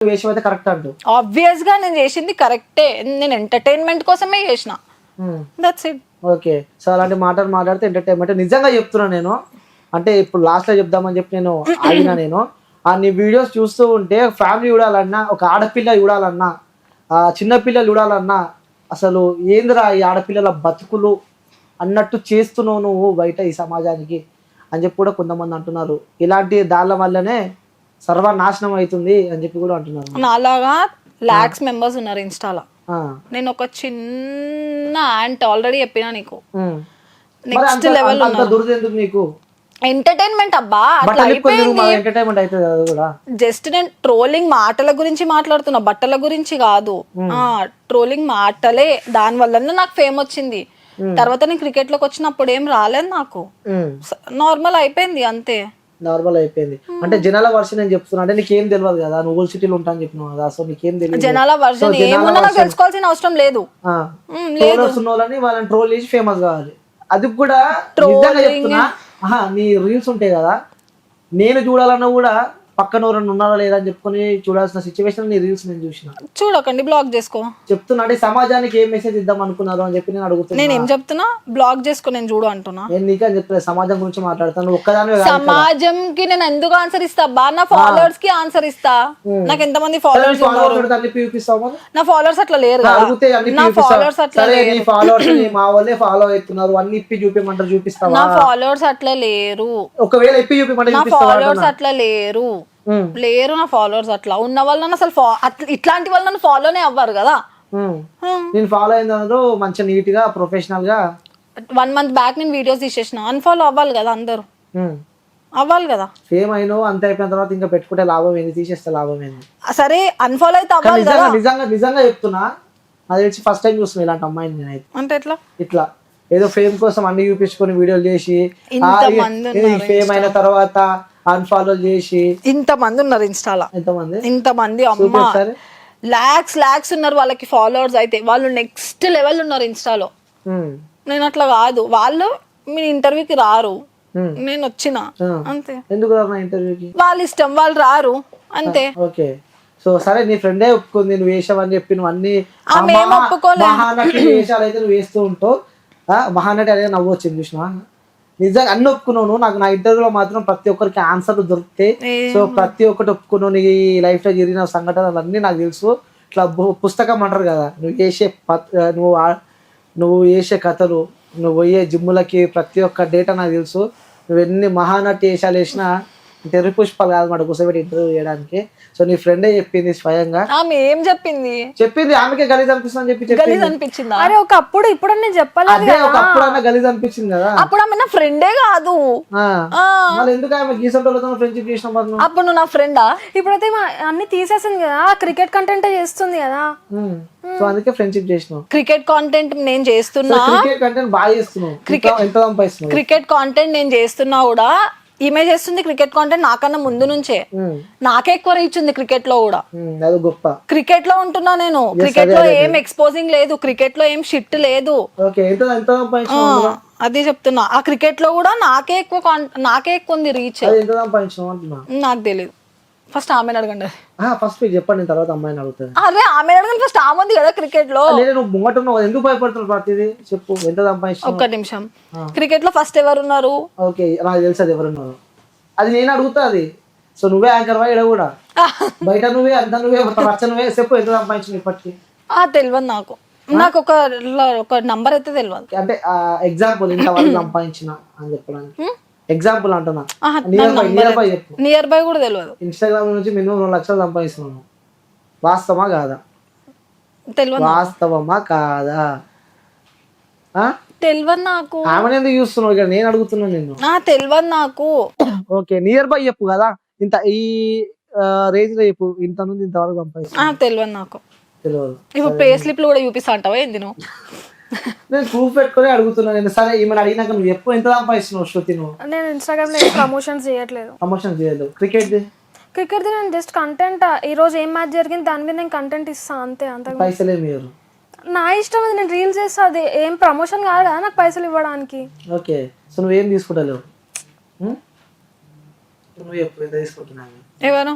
వేషం అయితే కరెక్ట్ అంటూ. ఆబ్వియస్ గా నేను చేసింది కరెక్టే, నేను ఎంటర్టైన్మెంట్ కోసమే చేసిన, దట్స్ ఇట్. ఓకే, సో అలాంటి మాటలు మాట్లాడితే ఎంటర్టైన్మెంట్. నిజంగా చెప్తున్నా నేను, అంటే ఇప్పుడు లాస్ట్ లో చెప్దామని చెప్పి నేను ఆగినా. నేను నీ వీడియోస్ చూస్తూ ఉంటే ఫ్యామిలీ చూడాలన్నా, ఒక ఆడపిల్ల చూడాలన్నా, చిన్నపిల్లలు చూడాలన్నా, అసలు ఏందిరా ఈ ఆడపిల్లల బతుకులు అన్నట్టు చేస్తున్నావు నువ్వు బయట ఈ సమాజానికి అని చెప్పి కూడా కొంతమంది అంటున్నారు. ఇలాంటి దాళ్ళ వల్లనే సర్వనాశనం అవుతుంది అని చెప్పి కూడా అంటున్నారు. నాలాగా లాక్స్ మెంబర్స్ ఉన్నారు ఇన్స్టాలో. నేను ఒక చిన్న యాంట్ ఆల్రెడీ చెప్పినా నీకు. నెక్స్ట్ లెవెల్ దురదెందుకు నీకు? ఎంటర్టైన్మెంట్ అబ్బా, జస్ట్ నేను ట్రోలింగ్ మాటల గురించి మాట్లాడుతున్నా, బట్టల గురించి కాదు. ట్రోలింగ్ మాటలే, దాని వల్ల నాకు ఫేమ్ వచ్చింది. తర్వాత నేను క్రికెట్ లోకి వచ్చినప్పుడు ఏం రాలేదు నాకు, నార్మల్ అయిపోయింది అంతే. నార్మల్ అయిపోయింది అంటే జనాల వర్షన్ నేను చెప్తున్నా. అంటే నీకేం తెలియదు కదా, నువ్వు సిటీలో ఉంటా అని చెప్పినావు కదా, సో నీకేం తెలియదు. జనాల వర్షన్ ఏమున్నా నాకు తెలుసుకోవాల్సిన అవసరం లేదు. వాళ్ళని ట్రోల్ చేసి ఫేమస్ కావాలి. అది కూడా నిజంగా చెప్తున్నా. నీ రీల్స్ ఉంటాయి కదా, నేను చూడాలన్నా కూడా పక్కన ఎవరన్నా ఉన్నారా లేదా అని చెప్పుకొని చూడాల్సిన సిచ్యువేషన్ నీ రీల్స్ నేను చూసిన. చూడకండి, బ్లాక్ చేసుకో చెప్తున్నా. అంటే సమాజానికి ఏం మెసేజ్ ఇద్దాం అనుకున్నారు అని చెప్పి నేను అడుగుతున్నా. నేను ఏం చెప్తున్నా, బ్లాక్ చేసుకో, నేను చూడు అంటున్నా. నేను నీకే అని చెప్పలేదు, సమాజం గురించి మాట్లాడతాను. ఒక్కదాని సమాజంకి నేను ఎందుకు ఆన్సర్ ఇస్తా బా, నా ఫాలోవర్స్ కి ఆన్సర్ ఇస్తా. నాకు ఎంత మంది ఫాలోవర్స్ చూపిస్తావు? నా ఫాలోవర్స్ అట్లా లేరు, నా ఫాలోవర్స్ అట్లా లేరు. మా వాళ్ళే ఫాలో అవుతున్నారు, అన్ని ఇప్పి చూపించమంటారు, చూపిస్తావా? నా ఫాలోవర్స్ అట్లా లేరు. ఒకవేళ ఇప్పి చూపించమంటారు, నా ఫాలోవర్స్ అట్లా లేరు. నా ఫాలోవర్స్ అట్లా ఉన్న వాళ్ళని అసలు ఇట్లాంటి వాళ్ళు నన్ను ఫాలోనే అవ్వరు కదా. నేను ఫాలో అయిన మంచిగా నీట్ గా ప్రొఫెషనల్ గా 1 month బ్యాక్ నేను వీడియోస్ తీసేసిన. అన్ఫాలో అవ్వాలి కదా, అందరూ అవ్వాలి కదా. ఫేమ్ అయినో అంత అయిపోయిన తర్వాత ఇంకా పెట్టుకుంటే లాభం ఏంది, తీసేస్తే లాభం ఏంది? సరే అన్ఫాలో అయితే అవ్వాలి కదా. నిజంగా చెప్తున్నా, నాకు తెలిసి ఫస్ట్ టైం చూస్తున్నా ఇలాంటి అమ్మాయిని నేనైతే. అంటే ఇట్లా ఏదో ఫేమ్ కోసం అన్ని చూపించుకొని వీడియోలు చేసి ఫేమ్ అయిన తర్వాత అన్ఫాలో చేసి ఇంతమంది ఉన్నారు ఇన్స్టాలో. ఇంతమంది అమ్మా, లాక్స్ ఉన్నారు వాళ్ళకి ఫాలోవర్స్. అయితే వాళ్ళు నెక్స్ట్ లెవెల్ ఉన్నారు ఇన్స్టాలో. నేను అట్లా కాదు, వాళ్ళు మీ ఇంటర్వ్యూకి రారు, నేను వచ్చిన అంతే. ఎందుకు ఇంటర్వ్యూకి? వాళ్ళ ఇష్టం, వాళ్ళు రారు అంతే. ఓకే, సో సరే నీ ఫ్రెండే ఒప్పుకుంది నువ్వు వేసావని చెప్పి, నువ్వు అన్ని మహానటి వేషాలు అయితే నువ్వు వేస్తూ ఉంటావు. మహానటి అనేది నవ్వు వచ్చింది చూసినా, నిజంగా అన్ని ఒప్పుకున్నావు. నాకు నా ఇంటర్వ్యూలో మాత్రం ప్రతి ఒక్కరికి ఆన్సర్లు దొరుకుతాయి. సో ప్రతి ఒక్కటి ఒప్పుకున్నావు. నీ లైఫ్ లో జరిగిన సంఘటనలు అన్నీ నాకు తెలుసు. ఇట్లా పుస్తకం అంటారు కదా, నువ్వు వేసే కథలు, నువ్వు పోయే జిమ్ములకి ప్రతి ఒక్క డేటా నాకు తెలుసు. నువ్వు ఎన్ని మహానటి వేషాలు వేసినా తెరి పుష్పాలు కాదు మాట కూర్చోబెట్టి ఇంటర్వ్యూ చేయడానికి. సో నీ ఫ్రెండే చెప్పింది స్వయంగా. ఆమె ఏం చెప్పింది ఆమెకే గలీజ్ అనిపిస్తుంది అని చెప్పి గలీజ్ అనిపించింది. అరే ఒకప్పుడు, ఇప్పుడు నేను చెప్పలేదు, ఒకప్పుడు గలీజ్ అనిపించింది కదా. అప్పుడు ఆమె నా ఫ్రెండే కాదు, మళ్ళీ ఎందుకు ఆమె గీసంటోళ్ళతో ఫ్రెండ్షిప్ చేసిన? అప్పుడు నువ్వు నా ఫ్రెండా? ఇప్పుడైతే అన్ని తీసేసింది కదా, క్రికెట్ కంటెంట్ చేస్తుంది కదా, సో అందుకే ఫ్రెండ్షిప్ చేసినావు. క్రికెట్ కాంటెంట్ నేను చేస్తున్నా, క్రికెట్ కంటెంట్ బాగా చేస్తున్నావు. క్రికెట్ కాంటెంట్ నేను చేస్తున్నా కూడా ఈమె చేస్తుంది క్రికెట్ కాంటెంట్ నాకన్నా ముందు నుంచే. నాకే ఎక్కువ రీచ్ ఉంది క్రికెట్ లో కూడా. క్రికెట్ లో ఉంటున్నా నేను, క్రికెట్ లో ఏం ఎక్స్పోజింగ్ లేదు, క్రికెట్ లో ఏం షిట్ లేదు. అదే చెప్తున్నా, ఆ క్రికెట్ లో కూడా నాకే ఎక్కువ ఉంది రీచ్. నాకు తెలియదు, ఫస్ట్ ఆమెను అడగండి. ఫస్ట్ చెప్పండి, తర్వాత అమ్మాయిని అడుగుతాను. అదే ఆమె అడగండి, ఫస్ట్ ఆమె ఉంది కదా క్రికెట్ లో. ఎందుకు భయపడుతున్నావు ప్రతిదీ చెప్పు, ఎంత సంపాదించావు? ఒక్క నిమిషం, క్రికెట్ లో ఫస్ట్ ఎవరున్నారు? ఓకే, నాకు తెలుసు అది ఎవరున్నారు, అది నేను అడుగుతా. అది సో నువ్వే యాంకర్ వా ఇక్కడ కూడా, బయట నువ్వే, అంతా నువ్వే, రచ్చ నువ్వే. చెప్పు, ఎంత సంపాదించు ఇప్పటికి? తెలియదు నాకు ఒక నంబర్ అయితే తెలియదు. అంటే ఎగ్జాంపుల్ ఇంతవరకు సంపాదించిన అని చెప్పడానికి ఎగ్జాంపుల్ అంటున్నా. నియర్ బై కూడా తెలియదు. ఇన్స్టాగ్రామ్ నుంచి మినిమం 2 లక్షలు సంపాదిస్తున్నాను, వాస్తవమా కాదా? తెలియదు. వాస్తవమా కాదా? తెలియదు నాకు. ఆమెను ఎందుకు చూస్తున్నావు ఇక్కడ, నేను అడుగుతున్నాను నిన్ను. తెలియదు నాకు. ఓకే, నియర్ బై చెప్పు కదా, ఇంత ఈ రేంజ్ లో చెప్పు, ఇంత నుండి ఇంతవరకు సంపాదిస్తున్నా. తెలియదు నాకు. తెలియదు. ఇప్పుడు పే స్లిప్ కూడా చూపిస్తా అంటావా ఏంది నువ్వు? నేను ప్రూఫ్ పెట్టుకుని అడుగుతున్నా నేను. సరే ఈమెను అడిగినాక నువ్వు ఎప్పుడు ఎంత సంపాదిస్తున్నావు శృతి? నువ్వు? నేను ఇన్స్టాగ్రామ్ లో ప్రమోషన్స్ చేయట్లేదు. ప్రమోషన్స్ చేయలేదు. క్రికెట్ నేను జస్ట్ కంటెంట్, ఈ రోజు ఏం మ్యాచ్ జరిగింది దాని మీద నేను కంటెంట్ ఇస్తా అంతే. అంత పైసలు ఏమి నా ఇష్టం, అది నేను రీల్స్ చేస్తా, అది ఏం ప్రమోషన్ కాదు కదా నాకు పైసలు ఇవ్వడానికి. ఓకే, సో నువ్వేం తీసుకుంటలేవు? నువ్వు ఎప్పుడు ఎంత తీసుకుంటున్నావు? ఎవరు?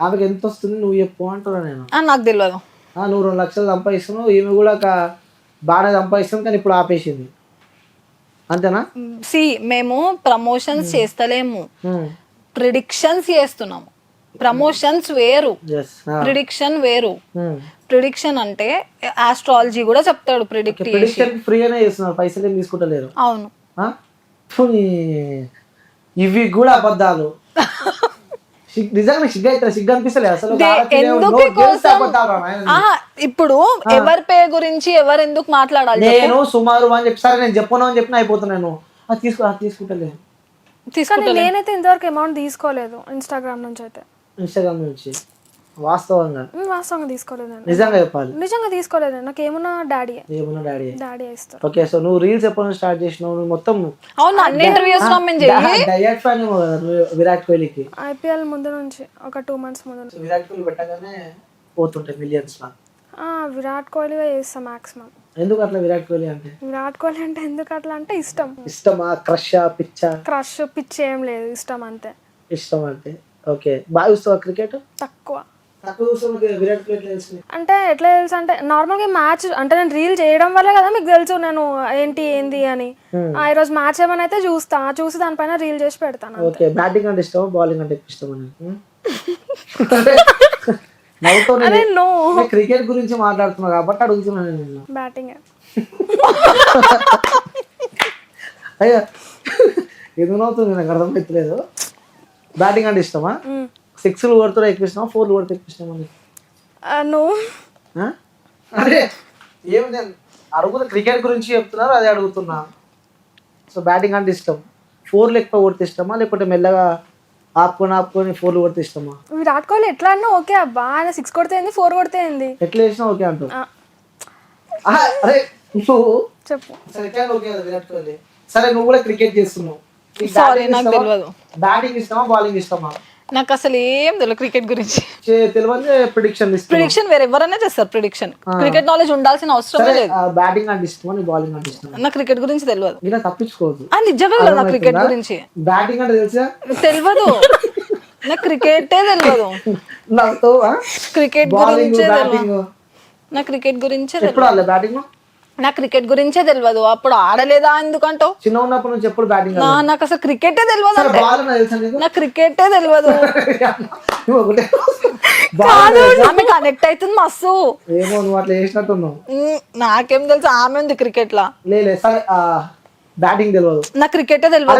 ఆమెకి ఎంత వస్తుంది నువ్వు చెప్పు అంటున్నా నేను. నాకు తెలియదు. నువ్వు 2 లక్షలు సంపాదిస్తున్నావు, ఈమె కూడా బాగానే సంపాదిస్తుంది, కానీ ఇప్పుడు ఆపేసింది అంతేనా? మేము ప్రమోషన్స్ చేస్తలేము, ప్రిడిక్షన్స్ చేస్తున్నాము. ప్రమోషన్స్ వేరు, ప్రిడిక్షన్ వేరు. ప్రిడిక్షన్ అంటే ఆస్ట్రాలజీ కూడా చెప్తాడు, ప్రిడిక్షన్ ఫ్రీగానే చేస్తున్నారు, పైసలు ఏం తీసుకుంటలేరు. అవును, ఇవి కూడా అబద్ధాలు. నిజంగా సిగ్గు అనిపిస్తలేదు అసలు. ఇప్పుడు ఎవరి పే గురించి ఎవరు ఎందుకు మాట్లాడాలి? నేను సుమారు అని చెప్పి సరే నేను చెప్పను అని చెప్పిన అయిపోతున్నాను. తీసుకుంటలేదు. నేనైతే ఇంతవరకు అమౌంట్ తీసుకోలేదు ఇన్స్టాగ్రామ్ నుంచి. అయితే ఇన్స్టాగ్రామ్ నుంచి వాస్తవంగా తీసుకోలేదు. నిజంగా చెప్పాలి, నిజంగా తీసుకోలేదు. నాకు ఏమున్నా డాడీ ఇస్తారు. ఓకే, సో నువ్వు రీల్స్ ఎప్పుడు స్టార్ట్ చేసినావు? నువ్వు మొత్తం డయట్ ఫ్యాన్ ఏమో కదా విరాట్ కోహ్లీకి. IPL ముందు నుంచి ఒక 2 months ముందు. విరాట్ కోహ్లీ పెట్టగానే పోతుంటాయి మిలియన్స్ లా. విరాట్ కోహ్లీ చేస్తాం మాక్సిమం. ఎందుకు అట్లా విరాట్ కోహ్లీ అంటే? విరాట్ కోహ్లీ అంటే ఎందుకు అట్లా అంటే ఇష్టమా? క్రష్ పిచ్ ఏం లేదు, ఇష్టం అంతే. ఇష్టం అంటే ఓకే. బాగా చూస్తావా క్రికెట్? తక్కువ. విరాట్ కోహ్లీ తెలుసు అంటే ఎట్లా తెలుసు అంటే నార్మల్గా మ్యాచ్ అంటే నేను రీల్ చేయడం వల్ల కదా మీకు తెలుసు నేను ఏంది అని. ఈ రోజు మ్యాచ్ ఏమైనా అయితే చూసి దానిపైన రీల్ చేసి పెడతాను. ఓకే, బ్యాటింగ్ అంటే ఇష్టమా బౌలింగ్ అంటే ఇష్టమా? క్రికెట్ గురించి మాట్లాడుతున్నా కాబట్టి అడుగుతున్నాను నేను. బ్యాటింగ్. అయ్యా ఎందుకు నవ్వుతుంది నాకు అర్థమవుతలేదు. బ్యాటింగ్ అంటే ఇష్టమా? 6లు కొడుతున్నా ఎక్కువ ఇష్టమా, 4లు కొడితే ఎక్కువ ఇష్టమా? అదే ఏమి అడుగుతా, క్రికెట్ గురించి చెప్తున్నారు అదే అడుగుతున్నా. సో బ్యాటింగ్ అంటే ఇష్టం. 4లు ఎక్కువ కొడితే ఇష్టమా, లేకపోతే మెల్లగా ఆపుకొని 4లు కొడితే ఇష్టమా? విరాట్ కోహ్లీ ఎట్లా అన్నా ఓకే అబ్బా, ఆయన 6 కొడితే ఏంది 4 కొడితే ఏంది, ఎట్లా వేసినా ఓకే అంటూ. అరే నువ్వు చెప్పు. సరే ఓకే విరాట్ కోహ్లీ. సరే నువ్వు కూడా క్రికెట్ చేస్తున్నావు, బ్యాటింగ్ ఇష్టమా బౌలింగ్ ఇష్టమా? నాకు అసలు ఏం తెలియదు క్రికెట్ గురించి. తెలియదు. ప్రిడిక్షన్ వేరే ఎవరైనా చేస్తారు. ప్రిడిక్షన్ క్రికెట్ నాలెడ్జ్ ఉండాల్సిన అవసరం లేదు. బ్యాటింగ్ అంటే ఇష్టమా బౌలింగ్ అంటే ఇష్టమా? నాకు క్రికెట్ గురించి తెలియదు. ఇలా తప్పించుకోవద్దు. నిజంగా తెలియదు నాకు క్రికెట్ గురించి. బ్యాటింగ్ అంటే తెలుసా? తెలియదు. నాకు క్రికెటే తెలియదు. క్రికెట్ గురించే తెలియదు. నాకు క్రికెట్ గురించే తెలియదు. బ్యాటింగ్ నాకు క్రికెట్ గురించే తెలియదు. అప్పుడు ఆడలేదా ఎందుకంటావు? చిన్న ఉన్నప్పటి నుంచి ఎప్పుడు బ్యాటింగ్? నాకు అసలు క్రికెటే తెలియదు. నాకు క్రికెటే తెలియదు. ఆమె కనెక్ట్ అవుతుంది మస్తు. ఏమో నువ్వు అట్లా చేసినట్టున్నావు. నాకేం తెలుసు ఆమె ఉంది క్రికెట్ లా. సరే బ్యాటింగ్ తెలియదు. నాకు క్రికెటే తెలియదు.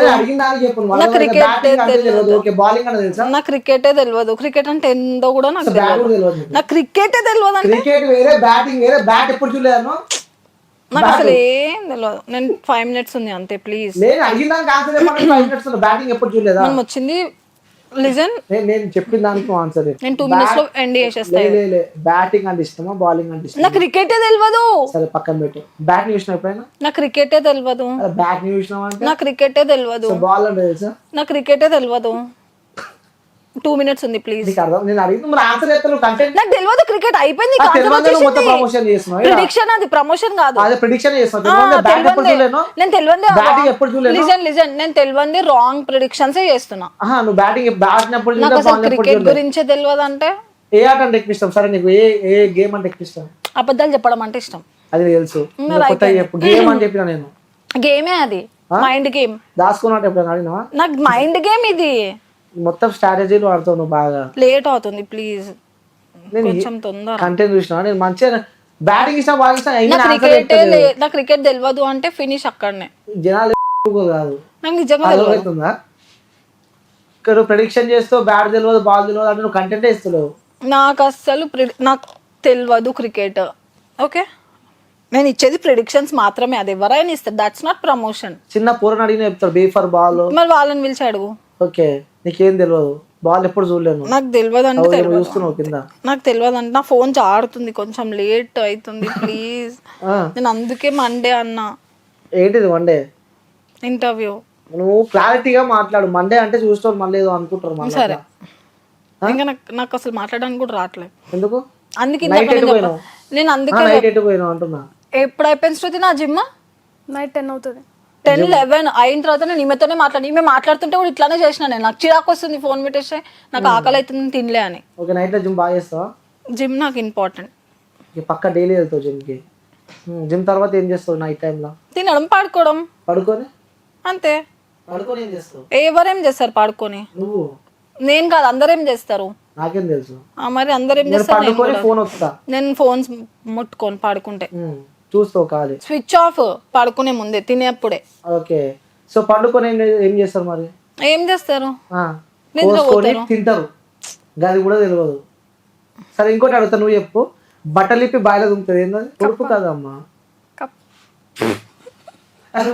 నాకు క్రికెటే తెలియదు. నాకు క్రికెటే తెలియదు. క్రికెట్ అంటే ఏందో కూడా నాకు తెలియదు. నాకు క్రికెటే తెలియదు. క్రికెట్ వేరే బ్యాటింగ్ వేరే. బ్యాట్ ఎప్పుడు చూడలేదు నాకు అసలు ఏం తెలియదు. నేను 5 minutes ఉంది అంతే ప్లీజ్. బ్యాటింగ్ ఎప్పుడు చూడలేదా? మనం వచ్చింది లిజన్. నేను చెప్పిన దానికి ఆన్సర్ నేను 2 minutes లో ఎండ్ చేసేస్తాను. బ్యాటింగ్ అంటే ఇష్టమా బౌలింగ్ అంటే ఇష్టమా? నాకు క్రికెటే తెలియదు. సరే పక్కన పెట్టు. బ్యాట్ చూసినా ఎప్పుడైనా? నాకు క్రికెటే తెలియదు. బ్యాట్ చూసినావా? నాకు క్రికెటే తెలియదు. బాల్ అంటే తెలుసా? నాకు క్రికెటే తెలియదు. 2 minutes ఉంది ప్లీజ్. నాకు తెలియదు క్రికెట్ అయిపోయింది. ప్రిడిక్షన్ అది ప్రమోషన్ కాదు. నేను తెలియదు రాంగ్ ప్రిడిక్షన్స్ చేస్తున్నా. నాకు అసలు క్రికెట్ గురించే తెలియదు. అంటే ఏ ఆట అంటే ఎక్కువ ఇష్టం? సరే నీకు ఏ గేమ్ అంటే ఎక్కువ ఇష్టం? అబద్ధాలు చెప్పడం అంటే ఇష్టం. అది తెలుసు. గేమ్ అని చెప్పిన నేను. గేమే అది, మైండ్ గేమ్. దాచుకున్నట్టు ఎప్పుడైనా ఆడినావా? నాకు మైండ్ గేమ్ ఇది. మొత్తం స్ట్రాటజీలు వాడుతావు నువ్వు. బాగా లేట్ అవుతుంది ప్లీజ్, కొంచెం తొందర. కంటెంట్ చూసినా నేను మంచిగా బ్యాటింగ్ ఇష్టం బాగా ఇష్టం. నాకు క్రికెట్ తెలియదు అంటే ఫినిష్ అక్కడనే. జనాలు కాదు, నాకు నిజంగా అవుతుందా? ఇక్కడ ప్రెడిక్షన్ చేస్తావు, బ్యాట్ తెలియదు బాల్ తెలియదు అంటే నువ్వు కంటెంట్ ఇస్తలేవు. నాకు అసలు నాకు తెలియదు క్రికెట్. ఓకే, నేను ఇచ్చేది ప్రిడిక్షన్స్ మాత్రమే. అది ఎవరైనా ఇస్తారు, దట్స్ నాట్ ప్రమోషన్. చిన్న పూరని అడిగిన చెప్తారు బీ ఫర్ బాల్. మరి వాళ్ళని పిలిచి అడుగు. ఓకే, నీకేం తెలియదు, బాల్ ఎప్పుడు చూడలేను. నాకు తెలియదు అంటే చూస్తున్నావు కింద. నాకు తెలియదు అంటే నా ఫోన్ చాడుతుంది, కొంచెం లేట్ అవుతుంది ప్లీజ్. నేను అందుకే మండే అన్నా. ఏంటిది మండే? ఇంటర్వ్యూ. నువ్వు క్లారిటీగా మాట్లాడు. మండే అంటే చూస్తావు మళ్ళీ ఏదో అనుకుంటారు. సరే, ఇంకా నాకు అసలు మాట్లాడడానికి కూడా రావట్లేదు. ఎందుకు? అందుకే నేను అందుకే అంటున్నా. ఎప్పుడు అయిపోయింది శృతి నా జిమ్? నైట్ 10 అవుతుంది. 10-11 అయిన తర్వాత నేను ఈమెతోనే ఈమె మాట్లాడుతుంటే కూడా ఇట్లానే చేసిన నేను. నాకు చిరాకు వస్తుంది ఫోన్ పెట్టేస్తే, నాకు ఆకలి అవుతుంది తినలే అని. ఓకే, నైట్లో జిమ్ బాగా చేస్తావా? జిమ్ నాకు ఇంపార్టెంట్. పక్క డైలీ వెళ్తావు జిమ్కి. జిమ్ తర్వాత ఏం చేస్తావు నైట్ టైంలో? తినడం, పడుకోవడం. పడుకొని అంతే. పడుకొని ఏం చేస్తావు? ఎవరేం చేస్తారు పడుకొని? నువ్వు. నేను కాదు, అందరేం చేస్తారు. నాకేం తెలుసు. మరి అందరేం చేస్తారు? ఫోన్ వస్తా, నేను ఫోన్స్ ముట్టుకొని పడుకుంటే చూస్తావు ఖాళీ. స్విచ్ ఆఫ్ పడుకునే ముందే, తినేప్పుడే. ఓకే, సో పండుకొని ఏం చేస్తారు మరి? ఏం చేస్తారు? తింటారు, గది కూడా తెలియదు. సరే ఇంకోటి అడుగుతా, నువ్వు చెప్పు. బట్టలు ఇప్పి బాయిలో దుంకుతుంది, ఏంటది? కొడుకు కదమ్మా.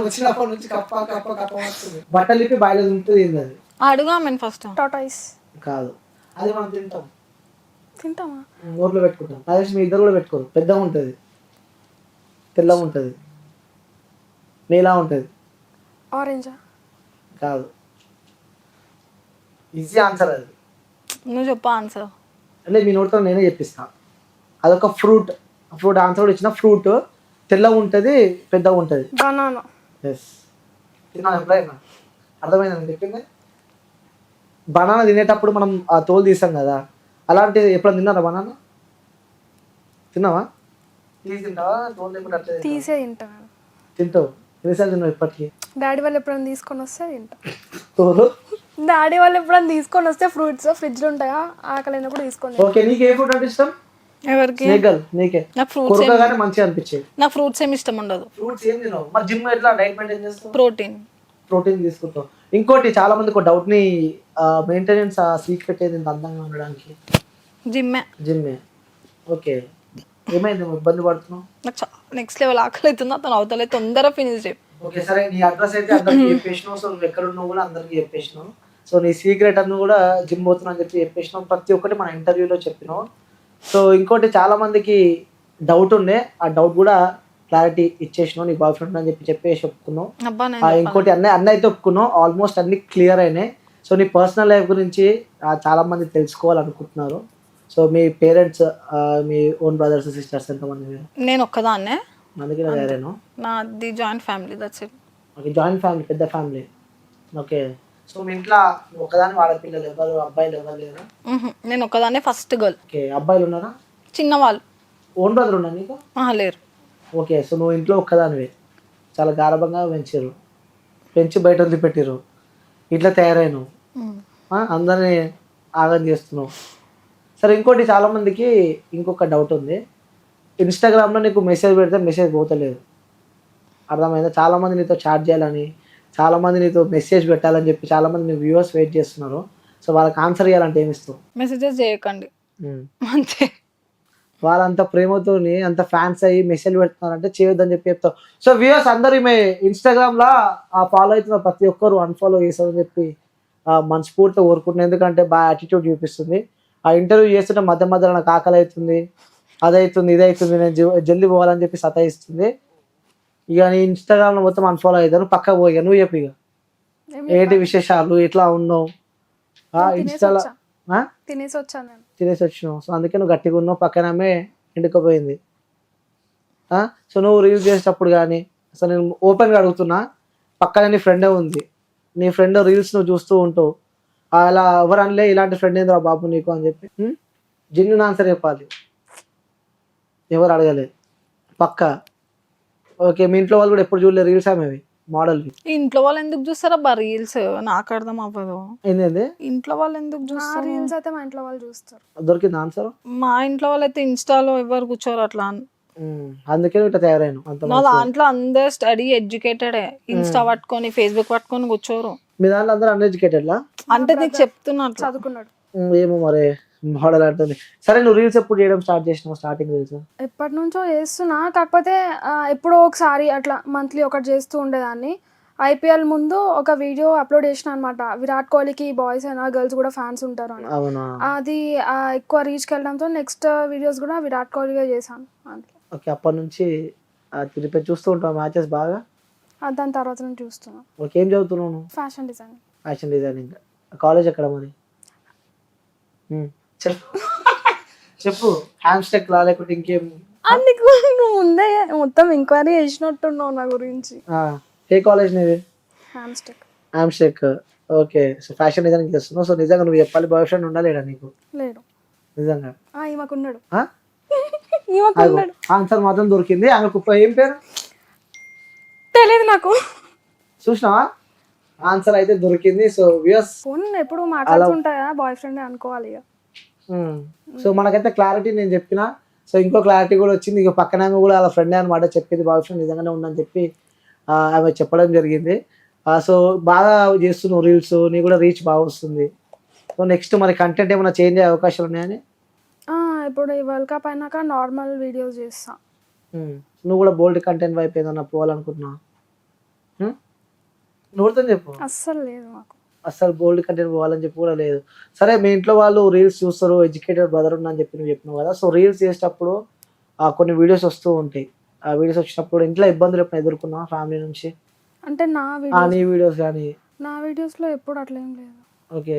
వచ్చినప్పటి నుంచి కప్ప కప్ప కప్ప వస్తుంది. బట్టలు ఇప్పి బాయిలో దుంకుతుంది, ఏంటది? అడుగా మేము ఫస్ట్. టాటాయిస్ కాదు, అది మనం తింటాం. తింటామా? నోట్లో పెట్టుకుంటాం. అదే మీ ఇద్దరు కూడా పెట్టుకోరు. పెద్దగా ఉంటుంది, తెల్లగా ఉంటుంది, నీలా ఉంటుంది. ఆరెంజా? కాదు, ఈజీ ఆన్సర్ అది. నువ్వు చెప్పు ఆన్సర్. అంటే మీ నోటితో నేనే చెప్పిస్తా. అదొక ఫ్రూట్. ఫ్రూట్ ఆన్సర్ కూడా ఇచ్చిన. ఫ్రూట్ తెల్లగా ఉంటుంది, పెద్దగా ఉంటుంది. బనానా. ఎస్, తిన్నాను ఎప్పుడైనా. అర్థమైందని చెప్పింది. బనానా తినేటప్పుడు మనం ఆ తోలు తీసాం కదా, అలాంటిది ఎప్పుడైనా తిన్నారా బనానా? తిన్నావా? తీసి తింటావా? తోలు లేకుండా తీసే తింటాను. తింటావు? ఎన్నిసార్లు తిన్నావు ఇప్పటికీ? డాడీ వాళ్ళు ఎప్పుడైనా తీసుకొని వస్తే తింటా. తోలు డాడీ వాళ్ళు ఎప్పుడైనా తీసుకొని వస్తే ఫ్రూట్స్ ఫ్రిడ్జ్ లో ఉంటాయా, ఆకలి అయినప్పుడు తీసుకొని. ఓకే, నీకు ఏ ఫ్రూట్ అంటే ఇష్టం? ఎవరికి? నీకే. నాకు ఫ్రూట్స్ మంచిగా అనిపించేది. నాకు ఫ్రూట్స్ ఏమి ఇష్టం ఉండదు. ఫ్రూట్స్ ఏం తినవు మరి? జిమ్ ఎట్లా డైట్ మెయింటైన్ చేస్తావు? ప్రోటీన్ తీసుకుంటావు. ఇంకోటి చాలా మందికి ఒక డౌట్ ని మెయింటెనెన్స్ సీక్రెట్ ఏది అందంగా ఉండడానికి? జిమ్మే. ఓకే, ఏమైంది? ఇబ్బంది పడుతున్నావు? నాకు నెక్స్ట్ లెవెల్ ఆకలి అవుతుంది, అతను అవతలే తొందరగా ఫినిష్ చేయి. ఓకే, సరే నీ అడ్రస్ అయితే అందరికి చెప్పేసినావు. సో నువ్వు ఎక్కడ ఉన్నావు కూడా అందరికి చెప్పేసినావు. సో నీ సీక్రెట్ అನ್ನು కూడా జిమ్ పోతున్నా అని చెప్పి చెప్పేసినావు. ప్రతి ఒక్కటి మన ఇంటర్వ్యూలో చెప్పినావు. సో ఇంకోటి చాలా మందికి డౌట్ ఉండే, ఆ డౌట్ కూడా క్లారిటీ ఇచ్చేసినావు. నీ బాయ్ ఫ్రెండ్ అని చెప్పేసి ఒప్పుకున్నావు. ఇంకోటి అన్నీ అయితే ఒప్పుకున్నావు. ఆల్మోస్ట్ అన్ని క్లియర్ అయినాయి. సో నీ పర్సనల్ లైఫ్ గురించి చాలా మంది తెలుసుకోవాలనుకుంటున్నారు. సో మీ పేరెంట్స్, మీ ఓన్ బ్రదర్స్ సిస్టర్స్ ఎంతమంది? నేను ఒక్కదాన్నే. అందుకే వేరేను. నాది joint family, that's it. Okay, joint family, పెద్ద ఫ్యామిలీ. ఓకే, సో మీ ఇంట్లో ఒకదాని ఆడపిల్లలు ఎవరు, అబ్బాయిలు ఎవరు లేరా? నేను ఒక్కదాన్నే ఫస్ట్ గర్ల్. ఓకే, అబ్బాయిలు ఉన్నారా? చిన్న వాళ్ళు. ఓన్ బ్రదర్ ఉన్నా నీకు? లేరు. ఓకే, సో నువ్వు ఇంట్లో ఒక్కదానివే. చాలా గారభంగా పెంచి బయట వదిలిపెట్టారు. ఇట్లా తయారైనావు, అందరినీ ఆగం చేస్తున్నావు. సరే ఇంకోటి చాలా మందికి ఇంకొక డౌట్ ఉంది. ఇన్స్టాగ్రామ్లో నీకు మెసేజ్ పెడితే మెసేజ్ పోతలేదు, అర్థమైందా? చాలామంది నీతో చాట్ చేయాలని, చాలామంది నీతో మెసేజ్ పెట్టాలని చెప్పి చాలామంది నీ వ్యూవర్స్ వెయిట్ చేస్తున్నారు. సో వాళ్ళకి ఆన్సర్ చేయాలంటే ఏమి ఇస్తావు? మెసేజెస్ చేయకండి అంతే. వాళ్ళంత ప్రేమతో అంత ఫ్యాన్స్ అయ్యి మెసేజ్ పెడుతున్నారంటే చేయొద్దని చెప్పి చెప్తావు. సో వ్యూవర్స్ అందరూ ఈమె ఇన్స్టాగ్రామ్లో ఫాలో అవుతున్న ప్రతి ఒక్కరు అన్ఫాలో చేస్తారని చెప్పి మనస్ఫూర్తిగా కోరుకుంటున్నాను. ఎందుకంటే బాగా యాటిట్యూడ్ చూపిస్తుంది. ఆ ఇంటర్వ్యూ చేస్తుంటే మధ్య మధ్యలో నాకు ఆకలి అవుతుంది, అదవుతుంది, ఇదవుతుంది, నేను జల్దీ పోవాలని చెప్పి సతాయిస్తుంది. ఇక నీ ఇన్స్టాగ్రామ్లో మొత్తం అన్ఫాలో అవుతాను. పక్క పోయి నువ్వు చెప్పి ఇక ఏంటి విశేషాలు, ఎట్లా ఉన్నావు? ఇన్స్టాలో తినేసి వచ్చినావు. సో అందుకే నువ్వు గట్టిగా ఉన్నావు. పక్కనమే ఎండుకపోయింది. సో నువ్వు రీల్స్ చేసేటప్పుడు కానీ అసలు నేను ఓపెన్గా అడుగుతున్నా, పక్కన నీ ఫ్రెండే ఉంది. నీ ఫ్రెండ్ రీల్స్ నువ్వు చూస్తూ ఉంటావు. అలా ఎవరు అనలే ఇలాంటి ఫ్రెండ్ ఏంద్రా బాబు నీకు అని చెప్పి? జెన్యూన్ ఆన్సర్ చెప్పాలి, ఎవరు అడగలేదు. పక్క. ఓకే, మీ ఇంట్లో వాళ్ళు కూడా ఎప్పుడు చూడలేదు రీల్స్ ఆమెవి మోడల్? ఇంట్లో వాళ్ళు ఎందుకు చూస్తారా రీల్స్? నాకు అర్థం అవ్వదు. ఏంటంటే ఇంట్లో వాళ్ళు ఎందుకు చూస్తారు రీల్స్? అయితే మా ఇంట్లో వాళ్ళు చూస్తారు. దొరికింది ఆన్సర్. మా ఇంట్లో వాళ్ళు అయితే ఇన్స్టాలో ఎవరు కూర్చోరు అట్లా. అందుకే ఇట్లా తయారైన. నా దాంట్లో అందరు స్టడీ ఎడ్యుకేటెడ్. ఇన్స్టా పట్టుకొని ఫేస్బుక్ పట్టుకొని కూర్చోరు. మీ దాంట్లో అందరూ అన్ఎడ్యుకేటెడ్ లా? అంటే నీకు చెప్తున్నా, చదువుకున్నాడు. ఏమో మరి మోడల్ అంటుంది. సరే నువ్వు రీల్స్ ఎప్పుడు చేయడం స్టార్ట్ చేసినావు? స్టార్టింగ్ రీల్స్ ఎప్పటి నుంచో చేస్తున్నా, కాకపోతే ఎప్పుడో ఒకసారి అట్లా మంత్లీ ఒకటి చేస్తూ ఉండేదాన్ని. ఐపీఎల్ ముందు ఒక వీడియో అప్లోడ్ చేసిన అనమాట. విరాట్ కోహ్లీకి బాయ్స్ అయినా గర్ల్స్ కూడా ఫ్యాన్స్ ఉంటారు అని. అది ఎక్కువ రీచ్కి వెళ్ళడంతో నెక్స్ట్ వీడియోస్ కూడా విరాట్ కోహ్లీగా చేశాను. ఓకే, అప్పటి నుంచి తిరిగి చూస్తూ ఉంటావు మ్యాచెస్ బాగా? దాని తర్వాత నుంచి చూస్తున్నాను. ఓకే, ఏం చదువుతున్నావు? Fashion designing. Fashion designing. College ఎక్కడ మరి? చెప్పు. హ్యామ్స్టెక్ లా లేకపోతే ఇంకేం? ముందే మొత్తం ఎంక్వైరీ చేసినట్టున్నావు నా గురించి. ఏ కాలేజ్ నీది? Hamstech. Hamstech. Okay. So fashion designing చేస్తున్నావు. సో నిజంగా నువ్వు చెప్పాలి, బాయ్ ఫ్రెండ్ ఉండాలేడా నీకు? లేడు. నిజంగా ఈమెకున్నాడు. ఆ? ఈమెకున్నాడు. ఆన్సర్ మాత్రం దొరికింది. ఆమెకు ఏం పేరు తెలియదు నాకు. చూసినావా? ఆన్సర్ అయితే దొరికింది. సో వ్యూస్ ఫోన్ ఎప్పుడు మాట్లాడుతుంటాయా, బాయ్ ఫ్రెండ్ అనుకోవాలి ఇక. సో మనకైతే క్లారిటీ నేను చెప్పిన. సో ఇంకో క్లారిటీ కూడా వచ్చింది. ఇక పక్కన ఆమె కూడా వాళ్ళ ఫ్రెండ్ అనమాట చెప్పింది, బాయ్ ఫ్రెండ్ నిజంగానే ఉందని చెప్పి ఆమె చెప్పడం జరిగింది. సో బాగా చేస్తున్నావు రీల్స్, నీ కూడా రీచ్ బాగా వస్తుంది. సో నెక్స్ట్ మరి కంటెంట్ ఏమైనా చేంజ్ అయ్యే అవకాశాలు ఉన్నాయని? ఇప్పుడు ఈ వరల్డ్ కప్ అయినాక నార్మల్ వీడియోస్ చేస్తా. నువ్వు కూడా బోల్డ్ కంటెంట్ వైపు ఏదన్నా పోవాలనుకుంటున్నావు? నువ్వుతో చెప్పు. అస్సలు లేదు మాకు. అస్సలు బోల్డ్ కంటెంట్ పోవాలని చెప్పి కూడా లేదు. సరే మీ ఇంట్లో వాళ్ళు రీల్స్ చూస్తారు, ఎడ్యుకేటెడ్ బ్రదర్ ఉన్నా అని చెప్పి నువ్వు చెప్పినావు కదా. సో రీల్స్ చేసేటప్పుడు కొన్ని వీడియోస్ వస్తూ ఉంటాయి. ఆ వీడియోస్ వచ్చినప్పుడు ఇంట్లో ఇబ్బందులు ఎప్పుడు ఎదుర్కొన్నావు ఫ్యామిలీ నుంచి? అంటే నీ వీడియోస్ కానీ? నా వీడియోస్లో ఎప్పుడు అట్లా ఏం లేదు. ఓకే.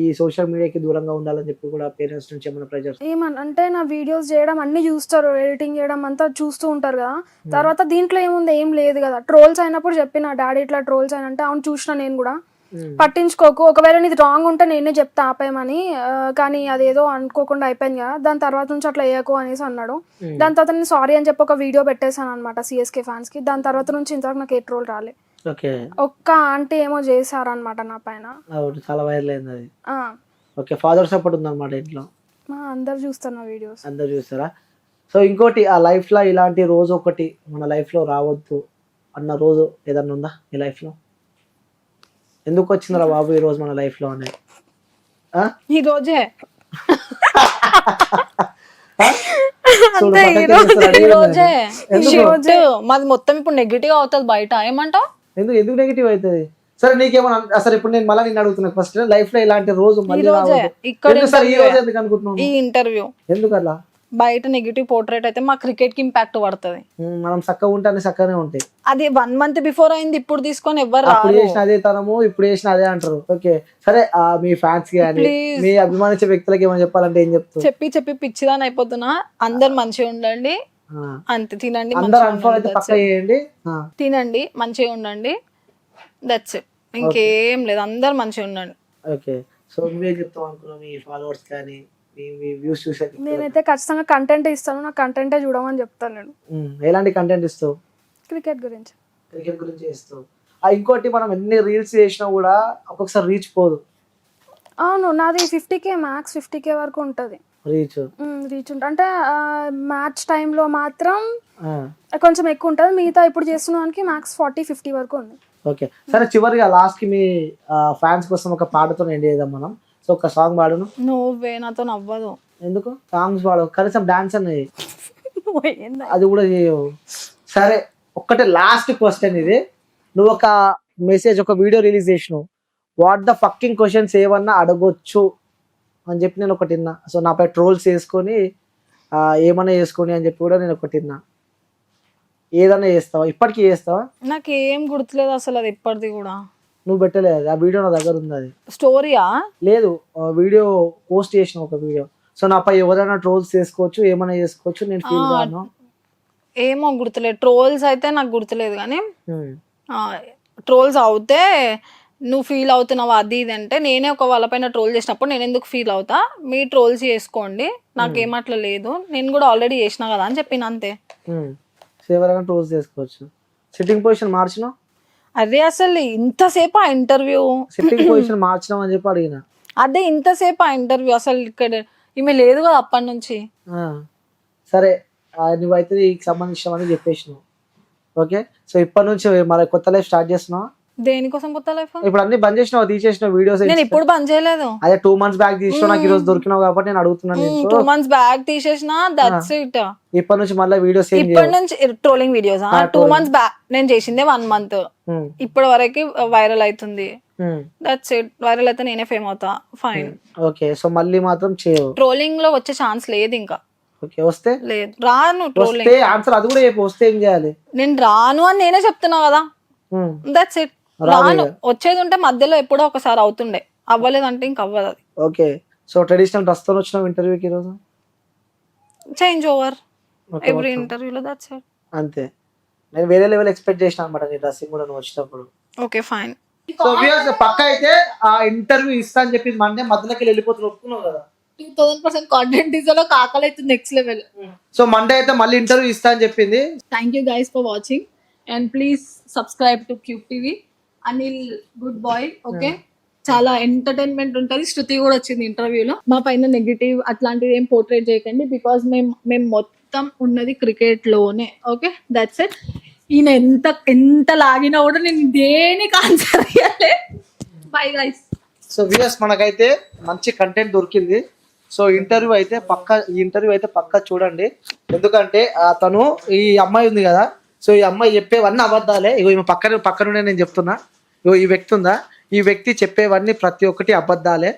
ఈ సోషల్ మీడియాకి దూరంగా ఉండాలని చెప్పి కూడా పేరెంట్స్ నుంచి ఏమైనా ప్రెజర్స్? అంటే నా వీడియోస్ చేయడం అన్ని చూస్తారు, ఎడిటింగ్ చేయడం అంతా చూస్తూ ఉంటారు కదా. తర్వాత దీంట్లో ఏముంది, ఏం లేదు కదా. ట్రోల్స్ అయినప్పుడు చెప్పిన డాడీ ఇట్లా ట్రోల్స్ అయినంటే అవును చూసిన నేను కూడా, పట్టించుకోకు, ఒకవేళ నీది రాంగ్ ఉంటే నేనే చెప్తా ఆపేయమని, కానీ అదేదో అనుకోకుండా అయిపోయింది కదా, దాని తర్వాత నుంచి అట్లా వేయకు అనేసి అన్నాడు. దాని తర్వాత నేను సారీ అని చెప్పి ఒక వీడియో పెట్టేశాను అనమాట సిఎస్కే ఫ్యాన్స్ కి. దాని తర్వాత నుంచి ఇంతవరకు నాకు ఏ ట్రోల్ రాలే. ఒక్క ఆంటీ ఏమో చేశారనమాట నా పైన, చాలా వైరల్ అయింది అది. ఓకే. ఫాదర్ సపోర్ట్ ఉందన్నమాట ఇంట్లో? అందరు చూస్తారు నా వీడియోస్. అందరు చూస్తారా? సో ఇంకోటి, ఆ లైఫ్ లో ఇలాంటి రోజు ఒకటి మన లైఫ్ లో రావద్దు అన్న రోజు ఏదన్నా ఉందా ఈ లైఫ్ లో? ఎందుకు వచ్చిందిరా బాబు ఈ రోజు మన లైఫ్ లో అనేది? ఈ రోజే మాది మొత్తం ఇప్పుడు నెగిటివ్ అవుతుంది బయట. ఏమంటావు? ఎందుకు నెగిటివ్ అవుతుంది? సరే నీకేమన్నా అసలు ఇప్పుడు నేను మళ్ళీ నిన్ను అడుగుతున్నా, ఫస్ట్ లైఫ్ లో ఇలాంటి రోజు ఈ ఇంటర్వ్యూ ఎందుకు అలా బయట నెగిటివ్ పోర్ట్రేట్ అయితే మా క్రికెట్ కి ఇంపాక్ట్ పడుతుంది. మనం చక్కగా ఉంటే చక్కగానే ఉంటాయి. అది 1 month బిఫోర్ అయింది, ఇప్పుడు తీసుకొని ఎవరు చేసిన అదే తనము, ఇప్పుడు చేసిన అదే అంటారు. ఓకే సరే, మీ ఫ్యాన్స్ కి కానీ మీ అభిమానించే వ్యక్తులకి ఏమైనా చెప్పాలంటే ఏం చెప్తారు? చెప్పి పిచ్చిదాని అయిపోతున్నా. అందరు మంచిగా ఉండండి, అంతే. తినండి, తినండి, మంచిగా ఉండండి, దట్స్ ఇట్. ఇంకేం లేదు, అందరు మంచిగా ఉండండి. ఓకే. సో నువ్వేం చెప్తావు అనుకున్నావు మీ ఫాలోవర్స్ కానీ వ్యూస్ చూసే? నేనైతే ఖచ్చితంగా కంటెంట్ ఇస్తాను, నా కంటెంటే చూడమని చెప్తాను నేను. ఎలాంటి కంటెంట్ ఇస్తావు? క్రికెట్ గురించి ఇస్తావు. ఇంకోటి, మనం ఎన్ని రీల్స్ చేసినా కూడా ఒక్కొక్కసారి రీచ్ పోదు. అవును, నాది 50K మ్యాక్స్ 50K వరకు ఉంటుంది రీచ్ ఉంటుంది. అంటే మ్యాచ్ టైంలో మాత్రం కొంచెం ఎక్కువ ఉంటుంది, మిగతా ఇప్పుడు చేస్తున్న దానికి మ్యాక్స్ 40-50 వరకు ఉంది. ఓకే సరే, చివరిగా లాస్ట్ కి మీ ఫ్యాన్స్ కోసం ఒక పాటతో ఎండ్ చేద్దాం మనం. సో ఒక సాంగ్ పాడును. నువ్వే నాతో నవ్వదు. ఎందుకు? సాంగ్స్ పాడవు, కనీసం డాన్స్ అన్నది అది కూడా చేయవు. సరే, ఒక్కటే లాస్ట్ క్వశ్చన్ ఇది. నువ్వు ఒక మెసేజ్, ఒక వీడియో రిలీజ్ చేసినావు, వాట్ ద ఫక్కింగ్ క్వశ్చన్స్ ఏమన్నా అడగొచ్చు అని చెప్పి నేను ఒకటి విన్నా. సో నాపై ట్రోల్స్ వేసుకొని ఏమన్నా చేసుకొని అని చెప్పి కూడా నేను ఒకటి విన్నా. ఏదన్నా చేస్తావా? ఇప్పటికీ చేస్తావా? నాకు ఏం గుర్తులేదు అసలు, అది ఇప్పటిది కూడా. నువ్వు పెట్టలేదు, ఆ వీడియో నా దగ్గర ఉంది. అది స్టోరీయా? లేదు, వీడియో పోస్ట్ చేసిన ఒక వీడియో. సో నాపై ఎవరైనా ట్రోల్స్ చేసుకోవచ్చు, ఏమైనా చేసుకోవచ్చు, నేను ఫీల్ కాను. ఏమో గుర్తులేదు. ట్రోల్స్ అయితే నాకు గుర్తులేదు, కానీ ట్రోల్స్ అవుతే నువ్వు ఫీల్ అవుతున్నావు అది ఇది అంటే, నేనే ఒక వాళ్ళపైన ట్రోల్ చేసినప్పుడు నేను ఎందుకు ఫీల్ అవుతా, మీ ట్రోల్స్ చేసుకోండి, నాకేమట్లా లేదు, నేను కూడా ఆల్రెడీ చేసినా కదా అని చెప్పిన, అంతే. ఎవరైనా ట్రోల్స్ చేసుకోవచ్చు. సిట్టింగ్ పొజిషన్ మార్చినా? అదే అసలు ఇంతసేపు ఆ ఇంటర్వ్యూ సిట్టింగ్ పొజిషన్ మార్చినాం అని చెప్పి అడిగిన. అదే ఇంతసేపు ఆ ఇంటర్వ్యూ అసలు ఇక్కడ ఈమె లేదు కదా అప్పటి నుంచి. సరే, నువ్వైతే నీకు సంబంధించిన అని చెప్పేసినావు. ఓకే, సో ఇప్పటి నుంచి మరి కొత్త లైఫ్ స్టార్ట్ చేస్తున్నావా? దేనికోసం కొత్త లైఫ్? ఇప్పుడు అన్ని బంద్ చేసినావు, తీసేసిన వీడియోస్? నేను ఇప్పుడు బంద్ చేయలేదు. అదే 2 months బ్యాక్ తీసినావు, నాకు ఈ రోజు దొరికినావు కాబట్టి నేను అడుగుతున్నాను. 2 months బ్యాక్ తీసేసిన, దట్స్ ఇట్. ఇప్పటి నుంచి మళ్ళీ వీడియోస్? ఇప్పటి నుంచి ట్రోలింగ్ వీడియోస్. 2 months బ్యాక్ నేను చేసిందే 1 month, ఇప్పటి వరకు వైరల్ అవుతుంది, దట్స్ ఇట్. వైరల్ అయితే నేనే ఫేమ్ అవుతా, ఫైన్. ఓకే, సో మళ్ళీ మాత్రం చేయవు. ట్రోలింగ్ లో వచ్చే ఛాన్స్ లేదు ఇంకా. ఓకే, వస్తే లేదు, రాను. ట్రోలింగ్ ఆన్సర్ అది కూడా వస్తే ఏం చేయాలి? నేను రాను అని నేనే చెప్తున్నా కదా, దట్స్ ఇట్. రాను, వచ్చేది ఉంటే మధ్యలో ఎప్పుడో ఒకసారి అవుతుండే, అవ్వలేదంటే ఇంక అవ్వదు అది. ఓకే, సో ట్రెడిషనల్ డ్రెస్ తో వచ్చిన ఇంటర్వ్యూకి ఈరోజు చేంజ్ ఓవర్ ఎవ్రీ ఇంటర్వ్యూలో, దట్స్ ఇట్. అంతే. నేను వేరే లెవెల్ ఎక్స్పెక్ట్ చేసిన అనమాట నీ డ్రెస్సింగ్ కూడా నువ్వు వచ్చినప్పుడు. Okay fine. సో వ్యూయర్స్ పక్క అయితే ఆ ఇంటర్వ్యూ ఇస్తా అని చెప్పి మండే మధ్యలోకి వెళ్ళిపోతున్నా ఒప్పుకున్నావు కదా. 2000% కాంటెంట్ టీజర్ లో కాకలు అయితే నెక్స్ట్ లెవెల్. సో మండే అయితే మళ్ళీ ఇంటర్వ్యూ ఇస్తా అని చెప్పింది. Thank you guys for watching and please subscribe to Cube TV. Anil good boy. Okay, చాలా ఎంటర్టైన్మెంట్ ఉంటుంది. శృతి కూడా వచ్చింది ఇంటర్వ్యూలో. మా పైన నెగిటివ్ అట్లాంటిది ఏం పోర్ట్రేట్ చేయకండి, బికాస్ మేము మొత్తం ఉన్నది క్రికెట్ లోనే. Okay, that's it. ఈయన ఎంత లాగినా కూడా నేను దేనికి ఆన్సర్ ఇవ్వలే. Bye guys. సో వ్యూయర్స్ మనకైతే మంచి కంటెంట్ దొరికింది. సో ఈ ఇంటర్వ్యూ అయితే పక్కా చూడండి. ఎందుకంటే తను ఈ అమ్మాయి ఉంది కదా, సో ఈ అమ్మాయి చెప్పేవన్నీ అబద్ధాలే. ఇగో ఈమె పక్కనుండే నేను చెప్తున్నా. ఇగో ఈ వ్యక్తి ఉందా, ఈ వ్యక్తి చెప్పేవన్నీ ప్రతి ఒక్కటి అబద్ధాలే.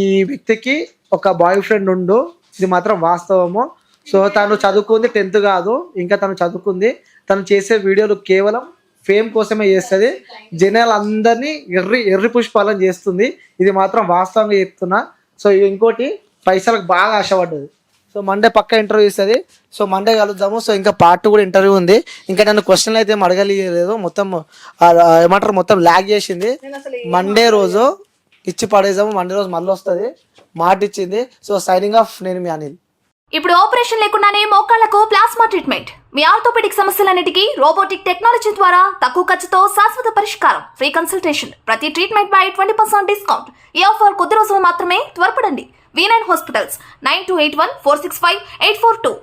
ఈ వ్యక్తికి ఒక బాయ్ ఫ్రెండ్ ఉండు, ఇది మాత్రం వాస్తవము. సో తను చదువుకుంది 10th కాదు, ఇంకా తను చదువుకుంది. తను చేసే వీడియోలు కేవలం ఫేమ్ కోసమే చేస్తుంది. జనాలందరినీ ఎర్రి పుష్పాలను చేస్తుంది. ఇది మాత్రం వాస్తవంగా చెప్తున్నా. సో ఇంకోటి పైసలకు బాగా ఆశపడ్డది. సో మండే పక్క ఇంటర్వ్యూ ఇస్తుంది. సో మండే కలుద్దాము. సో ఇంకా పార్ట్ కూడా ఇంటర్వ్యూ ఉంది. ఇంకా నన్ను క్వశ్చన్లు అయితే ఏం అడగలేదు, మొత్తం ఏమంటారు మొత్తం ల్యాగ్ చేసింది. మండే రోజు ఇచ్చి పడేసాము. మండే రోజు మళ్ళీ వస్తుంది, మాట ఇచ్చింది. సో సైనింగ్ ఆఫ్, నేను మీ అనిల్. ఇప్పుడు ఆపరేషన్ లేకుండానే మోకాళ్లకు ప్లాస్మా ట్రీట్మెంట్. మీ ఆర్థోపెడిక్ సమస్యలన్నిటికీ రోబోటిక్ టెక్నాలజీ ద్వారా తక్కువ ఖర్చుతో శాశ్వత పరిష్కారం. Free consultation. ప్రతి ట్రీట్మెంట్ పై 20% డిస్కౌంట్. ఈ ఆఫర్ కొద్ది రోజులు మాత్రమే. త్వరపడండి. V9 hospitals 9281465842.